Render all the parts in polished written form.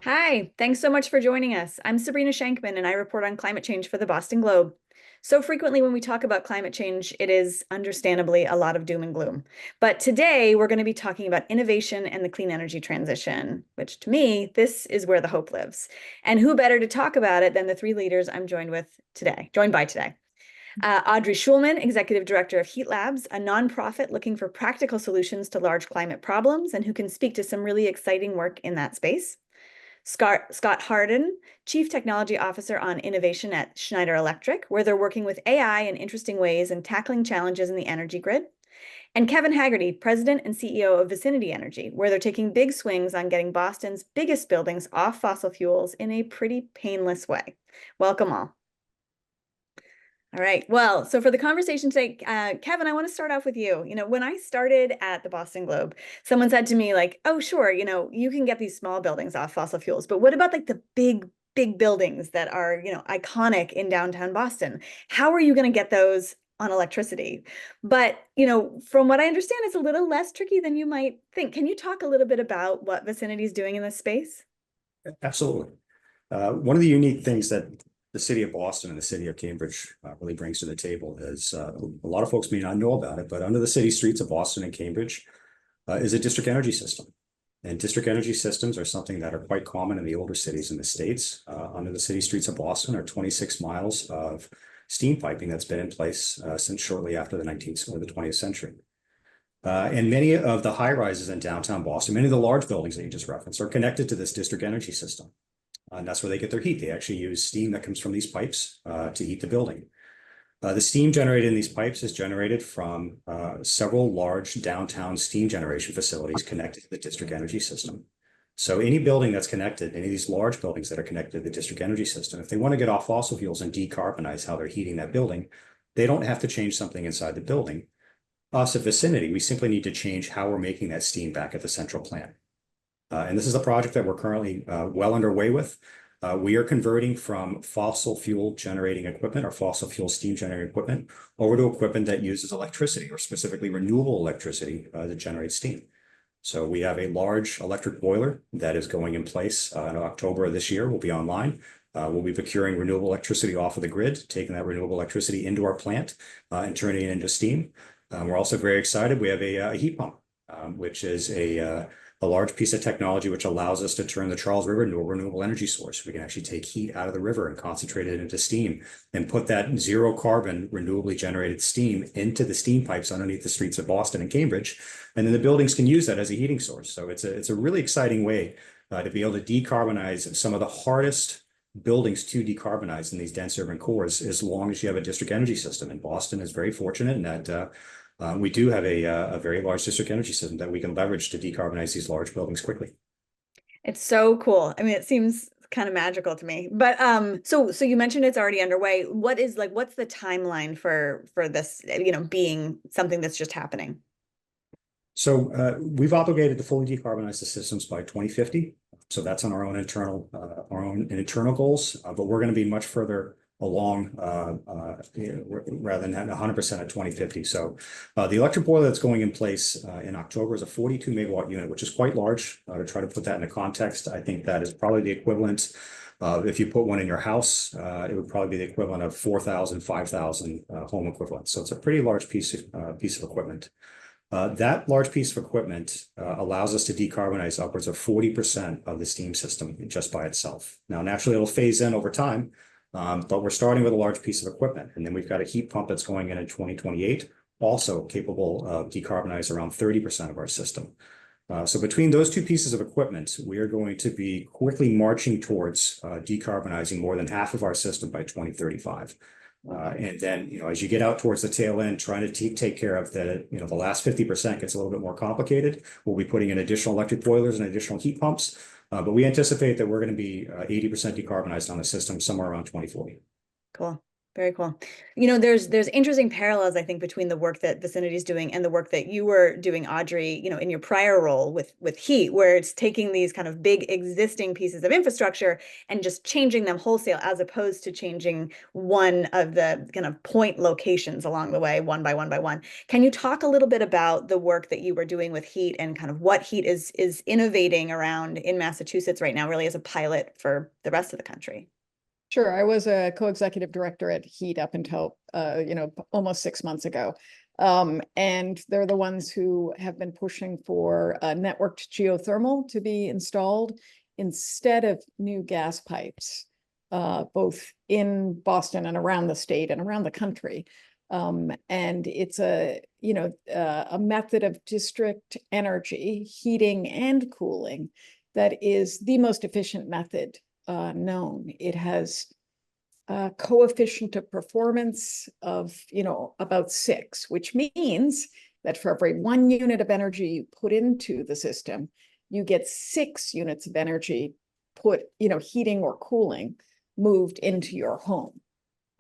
Hi, thanks so much for joining us. I'm Sabrina Shankman, and I report on climate change for the Boston Globe. So frequently when we talk about climate change, it is understandably a lot of doom and gloom. But today we're going to be talking about innovation and the clean energy transition, which to me, this is where the hope lives. And who better to talk about it than the three leaders I'm joined by today. Audrey Schulman, Executive Director of Heat Labs, a nonprofit looking for practical solutions to large climate problems and who can speak to some really exciting work in that space. Scott Harden, Chief Technology Officer on Innovation at Schneider Electric, where they're working with AI in interesting ways and tackling challenges in the energy grid. And Kevin Haggerty, President and CEO of Vicinity Energy, where they're taking big swings on getting Boston's biggest buildings off fossil fuels in a pretty painless way. Welcome all. All right. Well, so for the conversation today, Kevin, I want to start off with you. When I started at the Boston Globe, someone said to me like, oh, sure, you can get these small buildings off fossil fuels, but what about like the big buildings that are, iconic in downtown Boston? How are you going to get those on electricity? But, from what I understand, it's a little less tricky than you might think. Can you talk a little bit about what Vicinity is doing in this space? Absolutely. One of the unique things that the city of Boston and the city of Cambridge really brings to the table is a lot of folks may not know about it, but under the city streets of Boston and Cambridge is a district energy system. And district energy systems are something that are quite common in the older cities in the States. Under the city streets of Boston are 26 miles of steam piping that's been in place since shortly after the 19th or the 20th century. And many of the high rises in downtown Boston, many of the large buildings that you just referenced, are connected to this district energy system. And that's where they get their heat. They actually use steam that comes from these pipes to heat the building. The steam generated in these pipes is generated from several large downtown steam generation facilities connected to the district energy system. So any building that's connected, any of these large buildings that are connected to the district energy system, if they want to get off fossil fuels and decarbonize how they're heating that building, they don't have to change something inside the building. Us at Vicinity, we simply need to change how we're making that steam back at the central plant. And this is a project that we're currently well underway with. We are converting from fossil fuel generating equipment or fossil fuel steam generating equipment over to equipment that uses electricity or specifically renewable electricity to generate steam. So we have a large electric boiler that is going in place in October of this year. Will be online. We'll be procuring renewable electricity off of the grid, taking that renewable electricity into our plant and turning it into steam. We're also very excited. We have a heat pump, which is a large piece of technology which allows us to turn the Charles River into a renewable energy source. We can actually take heat out of the river and concentrate it into steam and put that zero carbon renewably generated steam into the steam pipes underneath the streets of Boston and Cambridge. And then the buildings can use that as a heating source. So it's a really exciting way to be able to decarbonize some of the hardest buildings to decarbonize in these dense urban cores, as long as you have a district energy system. And Boston is very fortunate in that we do have a very large district energy system that we can leverage to decarbonize these large buildings quickly. It's so cool. I mean, it seems kind of magical to me. But so you mentioned it's already underway. What's the timeline for this, being something that's just happening? So we've obligated to fully decarbonize the systems by 2050. So that's on our own internal goals, but we're going to be much further along rather than 100% at 2050. So the electric boiler that's going in place in October is a 42 megawatt unit, which is quite large. To try to put that into context, I think that is probably the equivalent if you put one in your house, it would probably be the equivalent of 4,000, 5,000 home equivalents. So it's a pretty large piece of equipment. That large piece of equipment allows us to decarbonize upwards of 40% of the steam system just by itself. Now, naturally, it'll phase in over time. But we're starting with a large piece of equipment. And then we've got a heat pump that's going in 2028, also capable of decarbonize around 30% of our system. So between those two pieces of equipment, we are going to be quickly marching towards decarbonizing more than half of our system by 2035. And then, as you get out towards the tail end, trying to take care of the last 50% gets a little bit more complicated. We'll be putting in additional electric boilers and additional heat pumps, but we anticipate that we're going to be 80% decarbonized on the system somewhere around 2040. Cool. Very cool. There's interesting parallels, I think, between the work that Vicinity is doing and the work that you were doing, Audrey, in your prior role with heat, where it's taking these kind of big existing pieces of infrastructure and just changing them wholesale, as opposed to changing one of the kind of point locations along the way, one by one by one. Can you talk a little bit about the work that you were doing with heat and kind of what heat is innovating around in Massachusetts right now, really as a pilot for the rest of the country? Sure. I was a co-executive director at Heat up until, almost 6 months ago. And they're the ones who have been pushing for networked geothermal to be installed instead of new gas pipes, both in Boston and around the state and around the country. And it's a method of district energy, heating and cooling, that is the most efficient method known. It has a coefficient of performance of, about 6, which means that for every 1 unit of energy you put into the system, you get 6 units of energy heating or cooling moved into your home.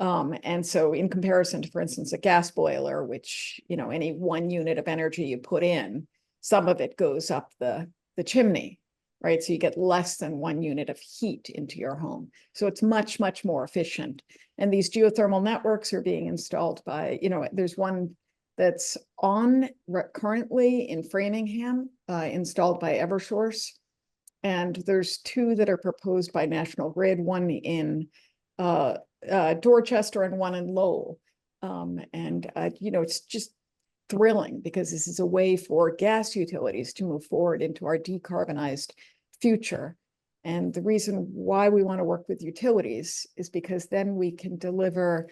And so in comparison to, for instance, a gas boiler, which, any 1 unit of energy you put in, some of it goes up the chimney, right? So you get less than 1 unit of heat into your home. So it's much, much more efficient. And these geothermal networks are being installed by, there's one that's currently in Framingham, installed by Eversource. And there's 2 that are proposed by National Grid, one in Dorchester and one in Lowell. It's just thrilling, because this is a way for gas utilities to move forward into our decarbonized future. And the reason why we want to work with utilities is because then we can deliver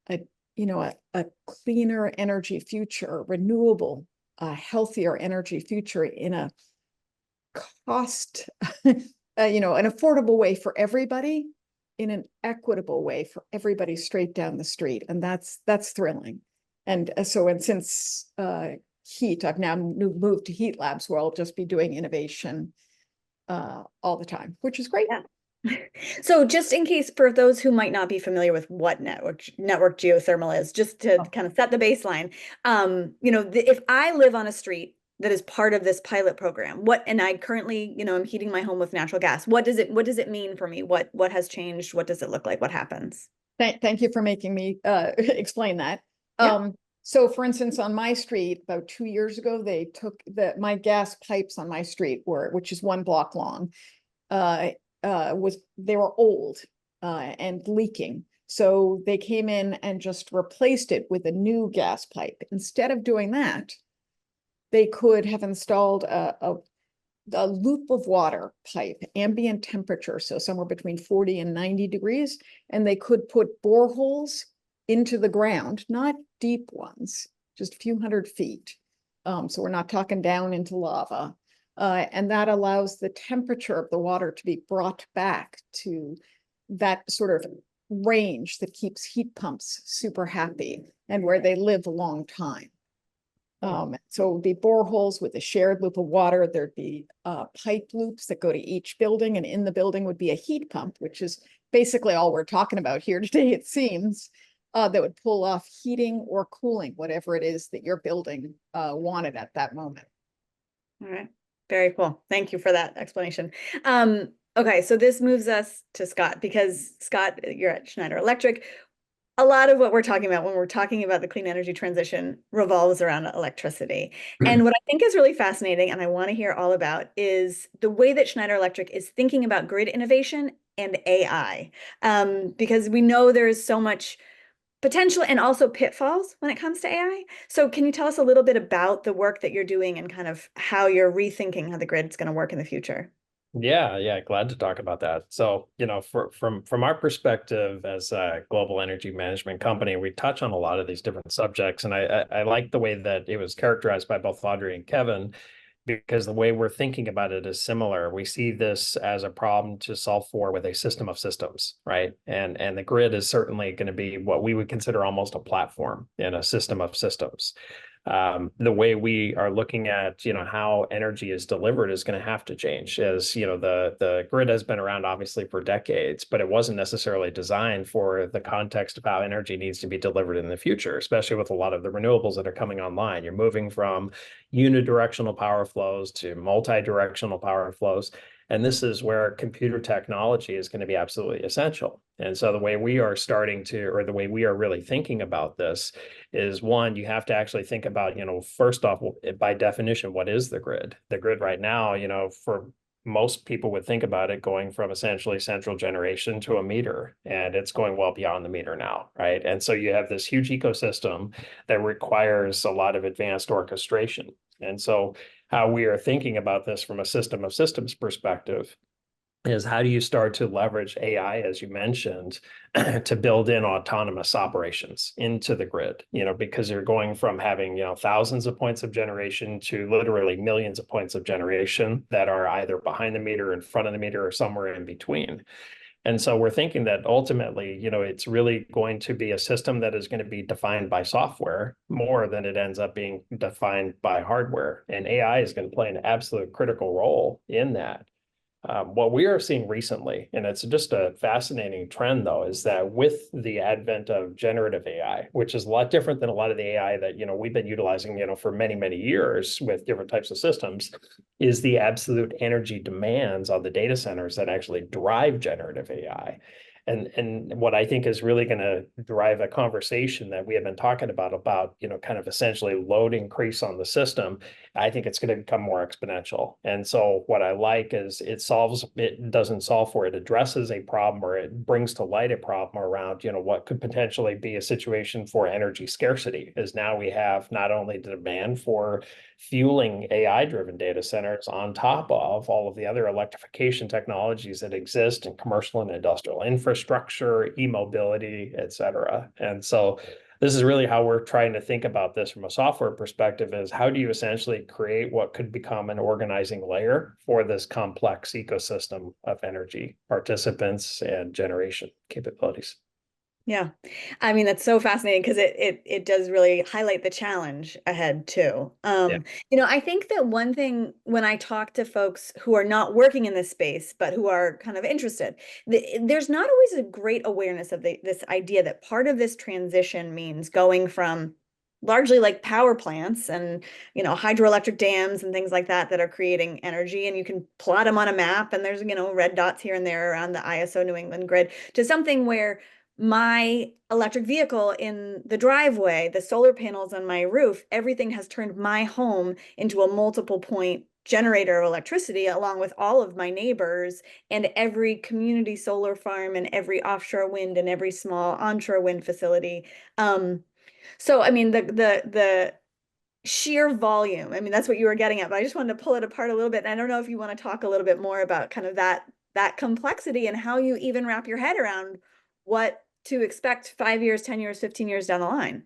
a cleaner energy future, renewable, healthier energy future in a cost, an affordable way for everybody, in an equitable way for everybody straight down the street. And that's thrilling. And since Heat, I've now moved to Heat Labs, where I'll just be doing innovation all the time, which is great. Yeah. So just in case, for those who might not be familiar with what network geothermal is, just to kind of set the baseline, if I live on a street that is part of this pilot program, and I currently, I'm heating my home with natural gas, what does it mean for me? What has changed? What does it look like? What happens? Thank you for making me explain that. Yeah. So for instance, on my street, about 2 years ago, they took my gas pipes on my street, which is 1 block long, they were old and leaking. So they came in and just replaced it with a new gas pipe. Instead of doing that, they could have installed a loop of water pipe, ambient temperature, so somewhere between 40 and 90 degrees, and they could put boreholes into the ground, not deep ones, just a few hundred feet. So we're not talking down into lava. And that allows the temperature of the water to be brought back to that sort of range that keeps heat pumps super happy and where they live a long time. So it would be boreholes with a shared loop of water. There'd be pipe loops that go to each building, and in the building would be a heat pump, which is basically all we're talking about here today, it seems, that would pull off heating or cooling, whatever it is that your building wanted at that moment. All right. Very cool. Thank you for that explanation. Okay, so this moves us to Scott, because Scott, you're at Schneider Electric. A lot of what we're talking about when we're talking about the clean energy transition revolves around electricity. And what I think is really fascinating, and I want to hear all about, is the way that Schneider Electric is thinking about grid innovation and AI. Because we know there's so much potential and also pitfalls when it comes to AI. So can you tell us a little bit about the work that you're doing and kind of how you're rethinking how the grid's going to work in the future? Yeah, glad to talk about that. So, from our perspective as a global energy management company, we touch on a lot of these different subjects, and I like the way that it was characterized by both Audrey and Kevin, because the way we're thinking about it is similar. We see this as a problem to solve for with a system of systems, right? And the grid is certainly going to be what we would consider almost a platform in a system of systems. The way we are looking at, how energy is delivered is going to have to change. As the grid has been around obviously for decades, but it wasn't necessarily designed for the context of how energy needs to be delivered in the future, especially with a lot of the renewables that are coming online. You're moving from unidirectional power flows to multi-directional power flows. And this is where computer technology is going to be absolutely essential. And so the way we are the way we are really thinking about this is, one, you have to actually think about, first off, by definition, what is the grid? The grid right now, for most people would think about it going from essentially central generation to a meter, and it's going well beyond the meter now, right? And so you have this huge ecosystem that requires a lot of advanced orchestration. And so how we are thinking about this from a system of systems perspective is, how do you start to leverage AI, as you mentioned, to build in autonomous operations into the grid, because you're going from having, thousands of points of generation to literally millions of points of generation that are either behind the meter, in front of the meter, or somewhere in between. And so we're thinking that ultimately, it's really going to be a system that is going to be defined by software more than it ends up being defined by hardware. And AI is going to play an absolute critical role in that. What we are seeing recently, and it's just a fascinating trend, though, is that with the advent of generative AI, which is a lot different than a lot of the AI that, we've been utilizing, for many, many years with different types of systems, is the absolute energy demands on the data centers that actually drive generative AI. And what I think is really going to drive a conversation that we have been talking about, kind of essentially load increase on the system, I think it's going to become more exponential. And so what I like is it doesn't solve for it, addresses a problem, or it brings to light a problem around, what could potentially be a situation for energy scarcity, is now we have not only the demand for fueling AI-driven data centers on top of all of the other electrification technologies that exist in commercial and industrial infrastructure, e-mobility, et cetera. And so this is really how we're trying to think about this from a software perspective, is how do you essentially create what could become an organizing layer for this complex ecosystem of energy participants and generation capabilities. Yeah. I mean, that's so fascinating, because it does really highlight the challenge ahead too. Yeah. I think that one thing, when I talk to folks who are not working in this space, but who are kind of interested, there's not always a great awareness of this idea that part of this transition means going from largely like power plants and, hydroelectric dams and things like that are creating energy, and you can plot them on a map, and there's, red dots here and there around the ISO New England grid, to something where my electric vehicle in the driveway, the solar panels on my roof, everything has turned my home into a multiple point generator of electricity, along with all of my neighbors and every community solar farm and every offshore wind and every small onshore wind facility. So I mean, the sheer volume, I mean, that's what you were getting at, but I just wanted to pull it apart a little bit. And I don't know if you want to talk a little bit more about kind of that complexity, and how you even wrap your head around what to expect 5 years, 10 years, 15 years down the line.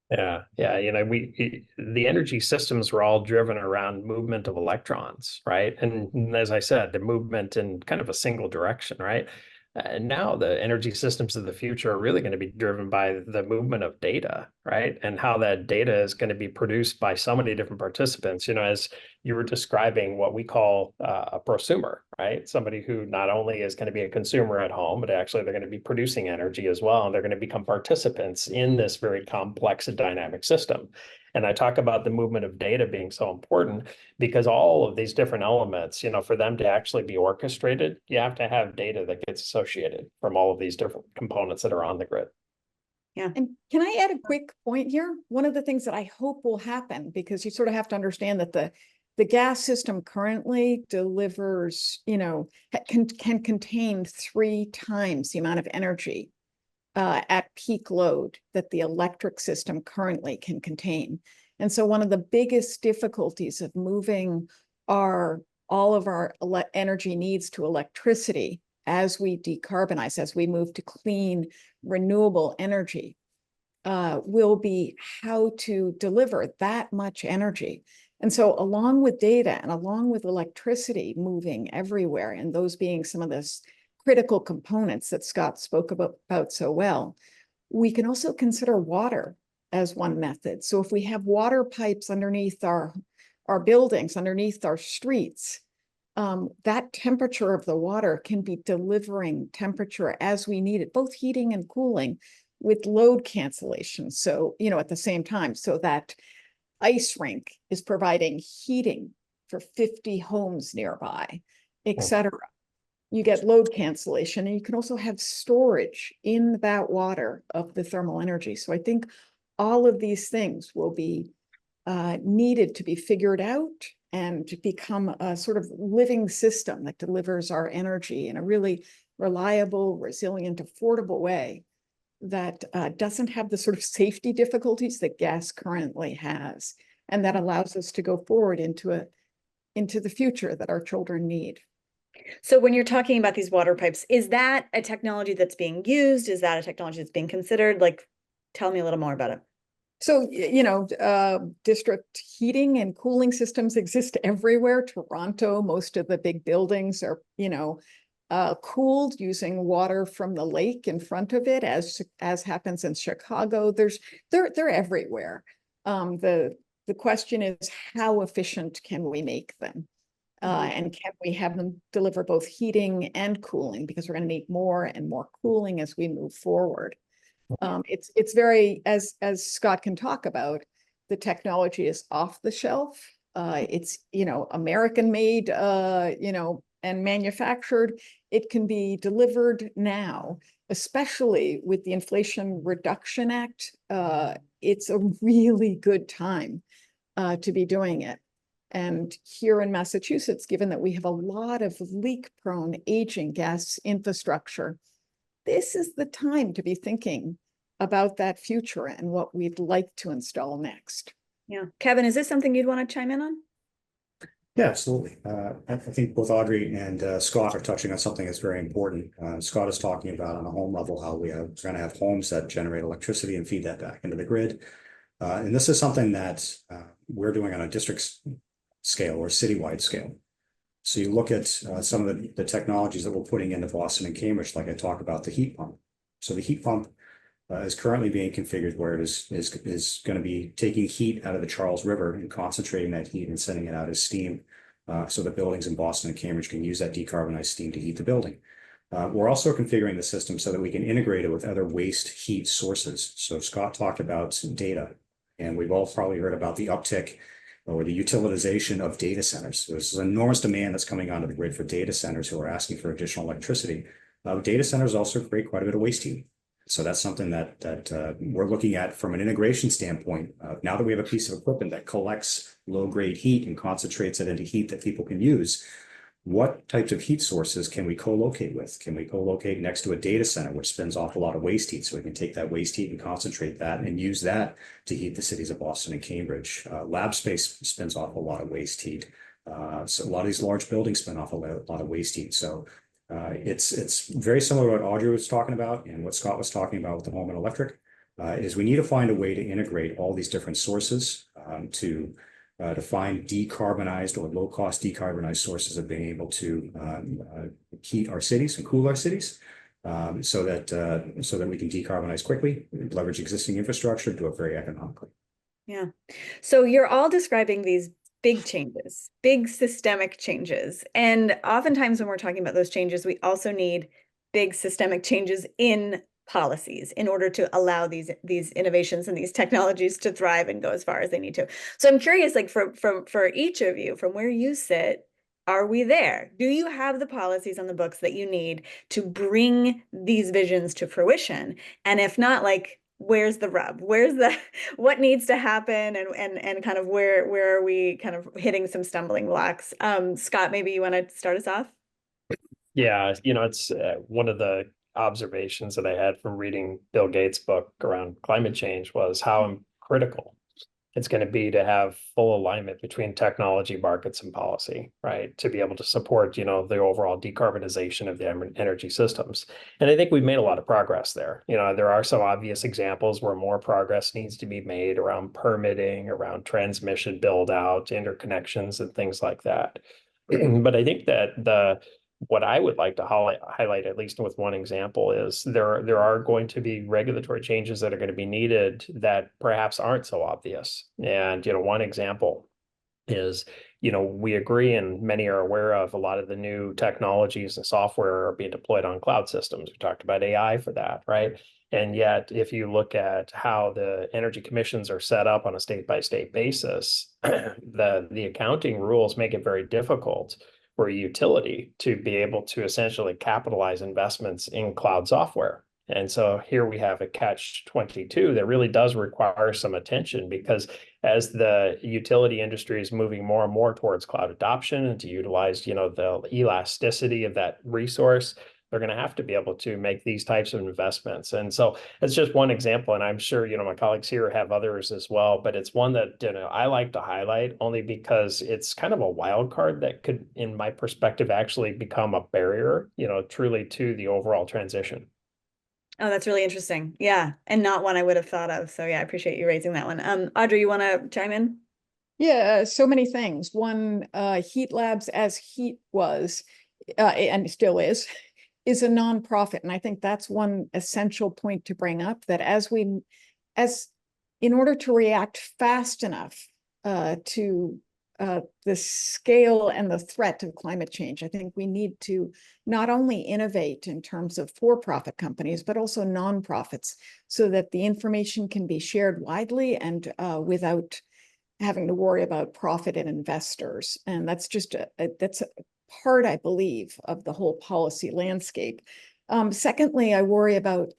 Yeah. The energy systems were all driven around movement of electrons, right? And as I said, the movement in kind of a single direction, right? And now the energy systems of the future are really going to be driven by the movement of data, right? And how that data is going to be produced by so many different participants. As you were describing, what we call a prosumer, right? Somebody who not only is going to be a consumer at home, but actually they're going to be producing energy as well. And they're going to become participants in this very complex and dynamic system. And I talk about the movement of data being so important, because all of these different elements, for them to actually be orchestrated, you have to have data that gets associated from all of these different components that are on the grid. Yeah. And can I add a quick point here? One of the things that I hope will happen, because you sort of have to understand that the gas system currently delivers, can contain 3 times the amount of energy at peak load that the electric system currently can contain. And so one of the biggest difficulties of moving our all of our energy needs to electricity as we decarbonize, as we move to clean, renewable energy, will be how to deliver that much energy. And so along with data and along with electricity moving everywhere, and those being some of the critical components that Scott spoke about so well, we can also consider water as one method. So if we have water pipes underneath our buildings, underneath our streets, that temperature of the water can be delivering temperature as we need it, both heating and cooling, with load cancellation. So, at the same time, so that ice rink is providing heating for 50 homes nearby, et cetera. You get load cancellation, and you can also have storage in that water of the thermal energy. So I think all of these things will be needed to be figured out and to become a sort of living system that delivers our energy in a really reliable, resilient, affordable way that doesn't have the sort of safety difficulties that gas currently has, and that allows us to go forward into the future that our children need. So when you're talking about these water pipes, is that a technology that's being used? Is that a technology that's being considered? Like, tell me a little more about it. So, district heating and cooling systems exist everywhere. Toronto, most of the big buildings are, cooled using water from the lake in front of it, as happens in Chicago. They're everywhere. The question is, how efficient can we make them? And can we have them deliver both heating and cooling? Because we're going to need more and more cooling as we move forward. It's very, as Scott can talk about, the technology is off the shelf. It's, American made, and manufactured. It can be delivered now, especially with the Inflation Reduction Act. It's a really good time to be doing it. And here in Massachusetts, given that we have a lot of leak-prone aging gas infrastructure, this is the time to be thinking about that future and what we'd like to install next. Yeah. Kevin, is this something you'd want to chime in on? Yeah, absolutely. I think both Audrey and Scott are touching on something that's very important. Scott is talking about on a home level how we're going to have homes that generate electricity and feed that back into the grid. And this is something that we're doing on a district scale or citywide scale. So you look at some of the technologies that we're putting into Boston and Cambridge, like I talked about the heat pump. So the heat pump is currently being configured where it is going to be taking heat out of the Charles River and concentrating that heat and sending it out as steam, so the buildings in Boston and Cambridge can use that decarbonized steam to heat the building. We're also configuring the system so that we can integrate it with other waste heat sources. So Scott talked about some data, and we've all probably heard about the uptick or the utilization of data centers. There's an enormous demand that's coming onto the grid for data centers who are asking for additional electricity. Data centers also create quite a bit of waste heat. So that's something that we're looking at from an integration standpoint. Now that we have a piece of equipment that collects low-grade heat and concentrates it into heat that people can use, what types of heat sources can we co-locate with? Can we co-locate next to a data center, which spins off a lot of waste heat? So we can take that waste heat and concentrate that and use that to heat the cities of Boston and Cambridge. Lab space spins off a lot of waste heat. So a lot of these large buildings spin off a lot of waste heat. So it's very similar to what Audrey was talking about and what Scott was talking about with the home and electric, is we need to find a way to integrate all these different sources to find decarbonized or low-cost decarbonized sources of being able to heat our cities and cool our cities, so that we can decarbonize quickly, leverage existing infrastructure, do it very economically. Yeah. So you're all describing these big changes, big systemic changes. And oftentimes when we're talking about those changes, we also need big systemic changes in policies in order to allow these innovations and these technologies to thrive and go as far as they need to. So I'm curious, like for each of you, from where you sit, are we there? Do you have the policies on the books that you need to bring these visions to fruition? And if not, like, where's the rub? What needs to happen, and kind of where are we kind of hitting some stumbling blocks? Scott, maybe you want to start us off? Yeah, it's one of the observations that I had from reading Bill Gates' book around climate change was how critical it's going to be to have full alignment between technology, markets, and policy, right? To be able to support, the overall decarbonization of the energy systems. And I think we've made a lot of progress there. There are some obvious examples where more progress needs to be made around permitting, around transmission build out, interconnections, and things like that. But I think that what I would like to highlight, at least with one example, is there are going to be regulatory changes that are going to be needed that perhaps aren't so obvious. And one example is, we agree and many are aware of a lot of the new technologies and software are being deployed on cloud systems. We talked about AI for that, right? And yet, if you look at how the energy commissions are set up on a state-by-state basis, the accounting rules make it very difficult for a utility to be able to essentially capitalize investments in cloud software. And so here we have a catch-22 that really does require some attention, because as the utility industry is moving more and more towards cloud adoption and to utilize, the elasticity of that resource, they're going to have to be able to make these types of investments. And so it's just one example, and I'm sure, my colleagues here have others as well, but it's one that, I like to highlight only because it's kind of a wild card that could, in my perspective, actually become a barrier, truly to the overall transition. Oh, that's really interesting. Yeah. And not one I would have thought of. So yeah, I appreciate you raising that one. Audrey, you want to chime in? Yeah, so many things. One, Heat Labs, as Heat was, and still is a nonprofit. And I think that's one essential point to bring up, that in order to react fast enough to the scale and the threat of climate change, I think we need to not only innovate in terms of for-profit companies, but also nonprofits, so that the information can be shared widely and without having to worry about profit and investors. And that's just that's a part, I believe, of the whole policy landscape. Secondly, I worry about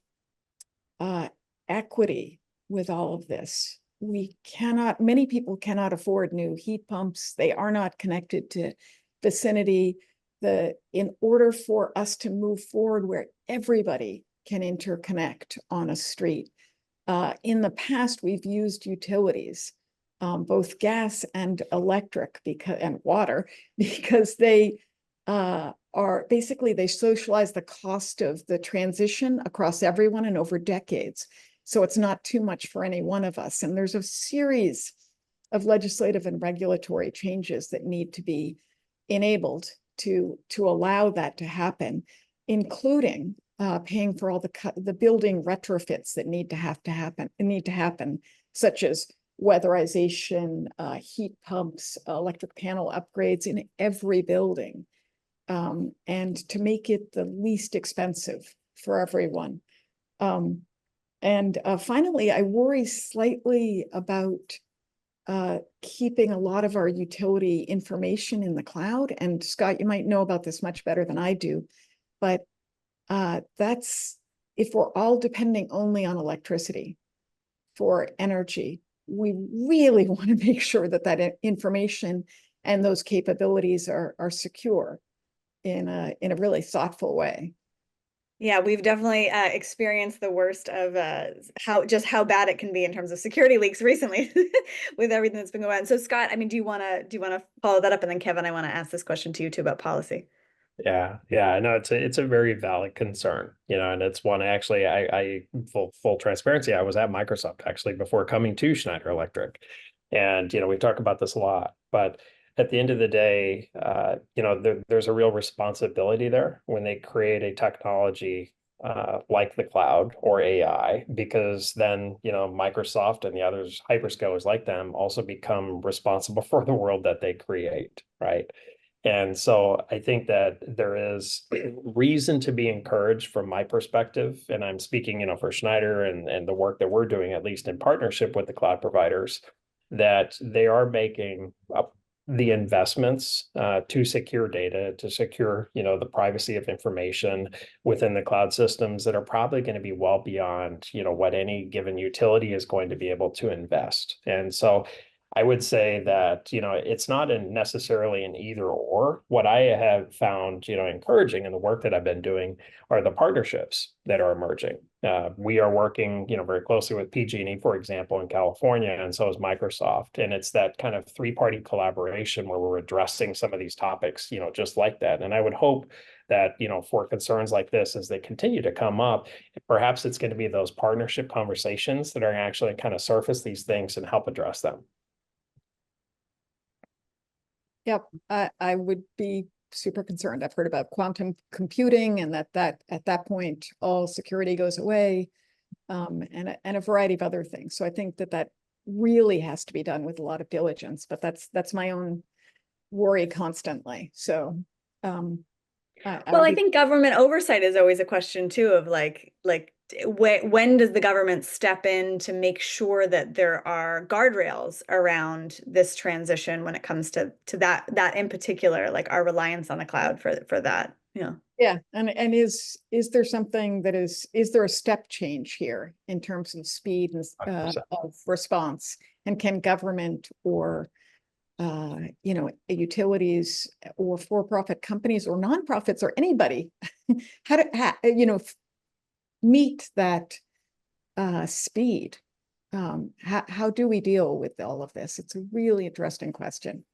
equity with all of this. Many people cannot afford new heat pumps. They are not connected to vicinity. In order for us to move forward where everybody can interconnect on a street, in the past, we've used utilities, both gas and electric and water, because they they socialize the cost of the transition across everyone and over decades. So it's not too much for any one of us. And there's a series of legislative and regulatory changes that need to be enabled to allow that to happen, including paying for all the building retrofits that need to happen, such as weatherization, heat pumps, electric panel upgrades in every building, and to make it the least expensive for everyone. And finally, I worry slightly about keeping a lot of our utility information in the cloud. And Scott, you might know about this much better than I do, but if we're all depending only on electricity for energy, we really want to make sure that information and those capabilities are secure in a really thoughtful way. Yeah, we've definitely experienced the worst of how bad it can be in terms of security leaks recently with everything that's been going on. So Scott, I mean, do you want to follow that up? And then Kevin, I want to ask this question to you too about policy. Yeah, no, it's a very valid concern, and it's one actually I full transparency, I was at Microsoft actually before coming to Schneider Electric. And we talk about this a lot, but at the end of the day, there's a real responsibility there when they create a technology like the cloud or AI, because then, Microsoft and the others hyperscalers like them also become responsible for the world that they create, right? And so I think that there is reason to be encouraged from my perspective, and I'm speaking, for Schneider and the work that we're doing, at least in partnership with the cloud providers, that they are making the investments to secure data, to secure, the privacy of information within the cloud systems that are probably going to be well beyond, what any given utility is going to be able to invest. And so I would say that, it's not necessarily an either or. What I have found, encouraging in the work that I've been doing are the partnerships that are emerging, We are working, very closely with PG&E, for example, in California, and so is Microsoft. And it's that kind of three-party collaboration where we're addressing some of these topics, just like that. And I would hope that, for concerns like this, as they continue to come up, perhaps it's going to be those partnership conversations that are actually kind of surface these things and help address them. Yep, I would be super concerned. I've heard about quantum computing and that at that point, all security goes away, and a variety of other things. So I think that really has to be done with a lot of diligence, but that's my own worry constantly. So, I think government oversight is always a question too of like when does the government step in to make sure that there are guardrails around this transition when it comes to that in particular, like our reliance on the cloud for that. Yeah, and is there something that is there a step change here in terms of speed and of response, and can government or utilities or for-profit companies or nonprofits or anybody meet that speed? How do we deal with all of this? It's a really interesting question.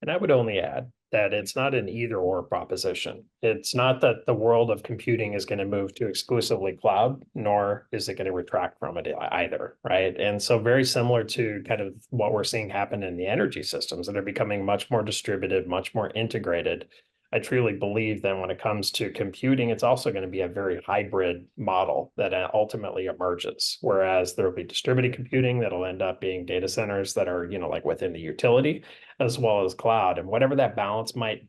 And I would only add that it's not an either or proposition. It's not that the world of computing is going to move to exclusively cloud, nor is it going to retract from it either, right? And so very similar to kind of what we're seeing happen in the energy systems that are becoming much more distributed, much more integrated. I truly believe that when it comes to computing, it's also going to be a very hybrid model that ultimately emerges. Whereas there will be distributed computing that'll end up being data centers that are, like within the utility, as well as cloud. And whatever that balance might,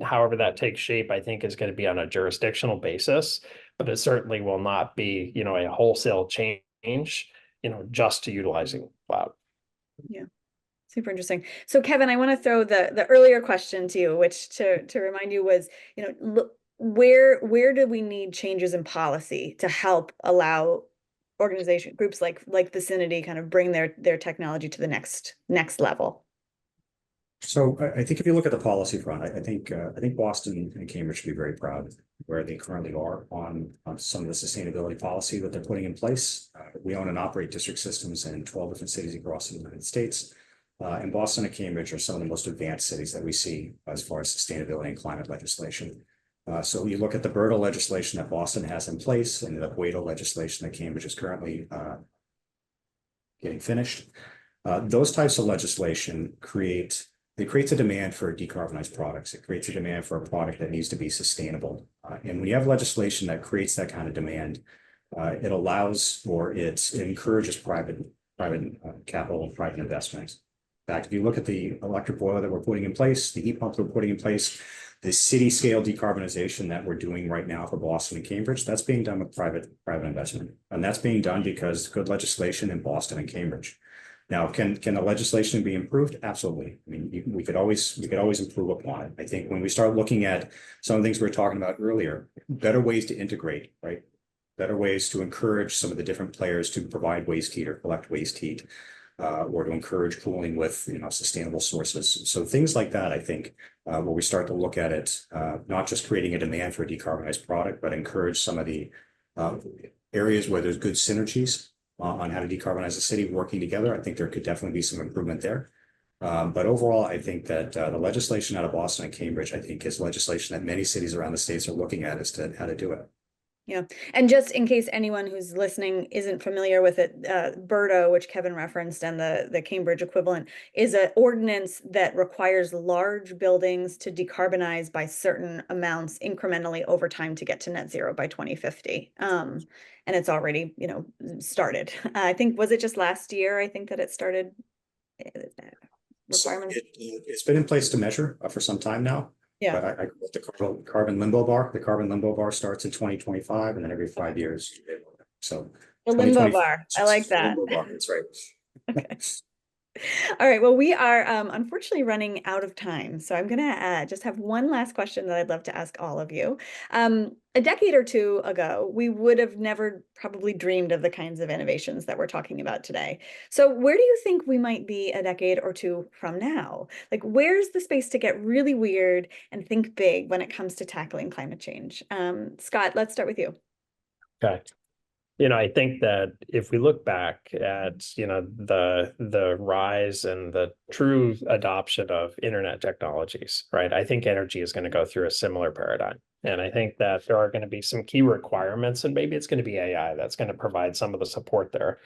however that takes shape, I think is going to be on a jurisdictional basis, but it certainly will not be, a wholesale change, just to utilizing cloud. Yeah. Super interesting. So Kevin, I want to throw the earlier question to you, which to remind you was, where do we need changes in policy to help allow organization groups like Vicinity kind of bring their technology to the next level? So I think if you look at the policy front, I think Boston and Cambridge should be very proud of where they currently are on some of the sustainability policy that they're putting in place. We own and operate district systems in 12 different cities across the United States. And Boston and Cambridge are some of the most advanced cities that we see as far as sustainability and climate legislation. So you look at the BERDA legislation that Boston has in place and the WADO legislation that Cambridge is currently getting finished. Those types of legislation creates a demand for decarbonized products. It creates a demand for a product that needs to be sustainable. And when you have legislation that creates that kind of demand, it allows or it encourages private capital and private investment. In fact, if you look at the electric boiler that we're putting in place, the heat pump that we're putting in place, the city scale decarbonization that we're doing right now for Boston and Cambridge, that's being done with private investment. And that's being done because good legislation in Boston and Cambridge. Now, can the legislation be improved? Absolutely. I mean, we could always improve upon it. I think when we start looking at some of the things we were talking about earlier, better ways to integrate, right? Better ways to encourage some of the different players to provide waste heat or collect waste heat. Or to encourage cooling with sustainable sources. So things like that, I think, where we start to look at it, not just creating a demand for a decarbonized product, but encourage some of the areas where there's good synergies on how to decarbonize the city working together. I think there could definitely be some improvement there. But overall, I think that the legislation out of Boston and Cambridge, I think, is legislation that many cities around the states are looking at as to how to do it. Yeah. And just in case anyone who's listening isn't familiar with it, BERDA, which Kevin referenced, and the Cambridge equivalent, is an ordinance that requires large buildings to decarbonize by certain amounts incrementally over time to get to net zero by 2050. And it's already, started. I think, was it just last year? I think that it started requirements. It's been in place to measure for some time now. Yeah. But I the carbon limbo bar. The carbon limbo bar starts in 2025, and then every 5 years. So the limbo bar. I like that. Limbo bar, that's right. Okay. All right. Well, we are unfortunately running out of time. So I'm going to just have one last question that I'd love to ask all of you. A decade or two ago, we would have never probably dreamed of the kinds of innovations that we're talking about today. So where do you think we might be a decade or two from now? Like, where's the space to get really weird and think big when it comes to tackling climate change? Scott, let's start with you. Okay. I think that if we look back at, the rise and the true adoption of internet technologies, right? I think energy is going to go through a similar paradigm. And I think that there are going to be some key requirements, and maybe it's going to be AI that's going to provide some of the support there.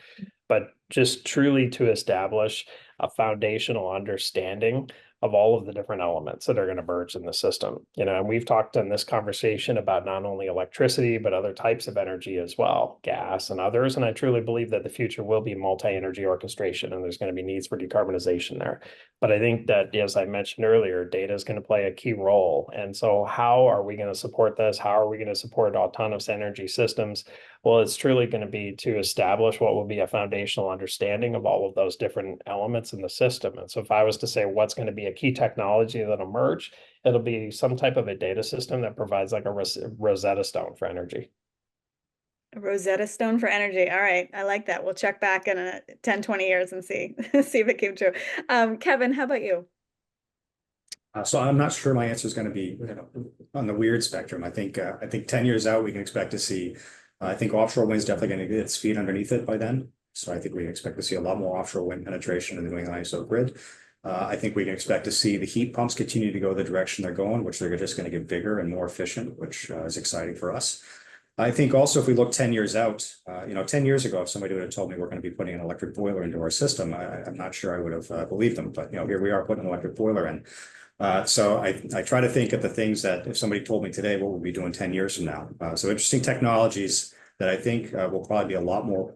But just truly to establish a foundational understanding of all of the different elements that are going to merge in the system. And we've talked in this conversation about not only electricity, but other types of energy as well, gas and others. And I truly believe that the future will be multi-energy orchestration, and there's going to be needs for decarbonization there. But I think that, as I mentioned earlier, data is going to play a key role. And so how are we going to support this? How are we going to support autonomous energy systems? Well, it's truly going to be to establish what will be a foundational understanding of all of those different elements in the system. And so if I was to say what's going to be a key technology that'll emerge, it'll be some type of a data system that provides like a Rosetta Stone for energy. A Rosetta Stone for energy. All right. I like that. We'll check back in 10, 20 years and see if it came true. Kevin, how about you? So I'm not sure my answer is going to be on the weird spectrum. I think 10 years out, we can expect to see, I think offshore wind is definitely going to get its feet underneath it by then. So I think we can expect to see a lot more offshore wind penetration in the New England ISO grid. I think we can expect to see the heat pumps continue to go the direction they're going, which they're just going to get bigger and more efficient, which is exciting for us. I think also if we look 10 years out, 10 years ago, if somebody would have told me we're going to be putting an electric boiler into our system, I'm not sure I would have believed them. But here we are putting an electric boiler in. So I try to think of the things that if somebody told me today, what we'll be doing 10 years from now. So interesting technologies that I think will probably be a lot more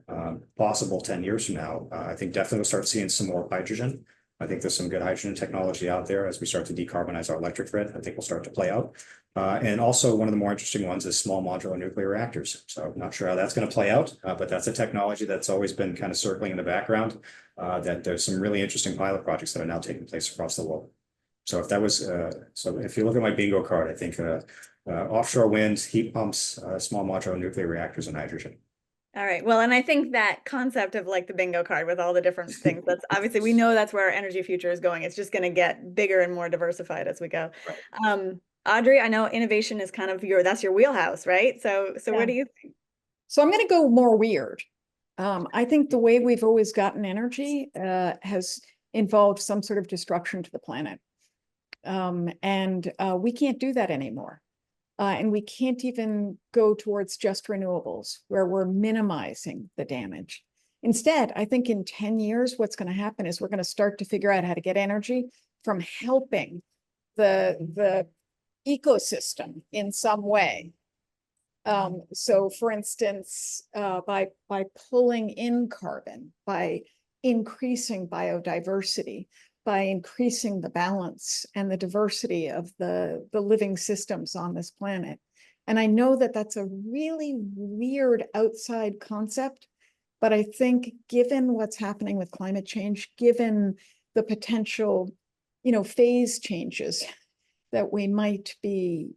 possible 10 years from now. I think definitely we'll start seeing some more hydrogen. I think there's some good hydrogen technology out there as we start to decarbonize our electric grid. I think will start to play out. And also one of the more interesting ones is small modular nuclear reactors. So I'm not sure how that's going to play out, but that's a technology that's always been kind of circling in the background, that there's some really interesting pilot projects that are now taking place across the world. So if that was, so if you look at my bingo card, I think offshore wind, heat pumps, small modular nuclear reactors, and hydrogen. All right. Well, and I think that concept of like the bingo card with all the different things, that's obviously, we know that's where our energy future is going. It's just going to get bigger and more diversified as we go. Right. Audrey, I know innovation is kind of that's your wheelhouse, right? So Yeah. what do you think? So I'm going to go more weird. I think the way we've always gotten energy has involved some sort of destruction to the planet. And we can't do that anymore. And we can't even go towards just renewables where we're minimizing the damage. Instead, I think in 10 years, what's going to happen is we're going to start to figure out how to get energy from helping the ecosystem in some way. So for instance, by pulling in carbon, by increasing biodiversity, by increasing the balance and the diversity of the living systems on this planet. And I know that that's a really weird outside concept, but I think given what's happening with climate change, given the potential, phase changes that we might be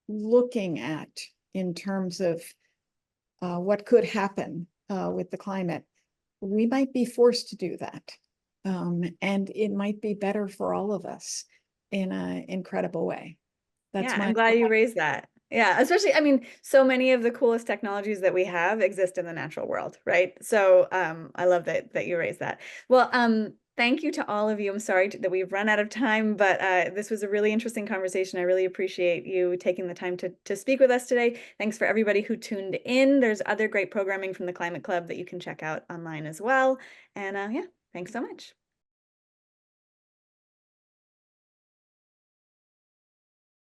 looking at in terms of what could happen with the climate, we might be forced to do that. And it might be better for all of us in an incredible way. I'm glad you raised that. Yeah, especially, I mean, so many of the coolest technologies that we have exist in the natural world, right? So I love that you raised that. Well, thank you to all of you. I'm sorry that we've run out of time, but this was a really interesting conversation. I really appreciate you taking the time to speak with us today. Thanks for everybody who tuned in. There's other great programming from the Climate Club that you can check out online as well. And yeah, thanks so much.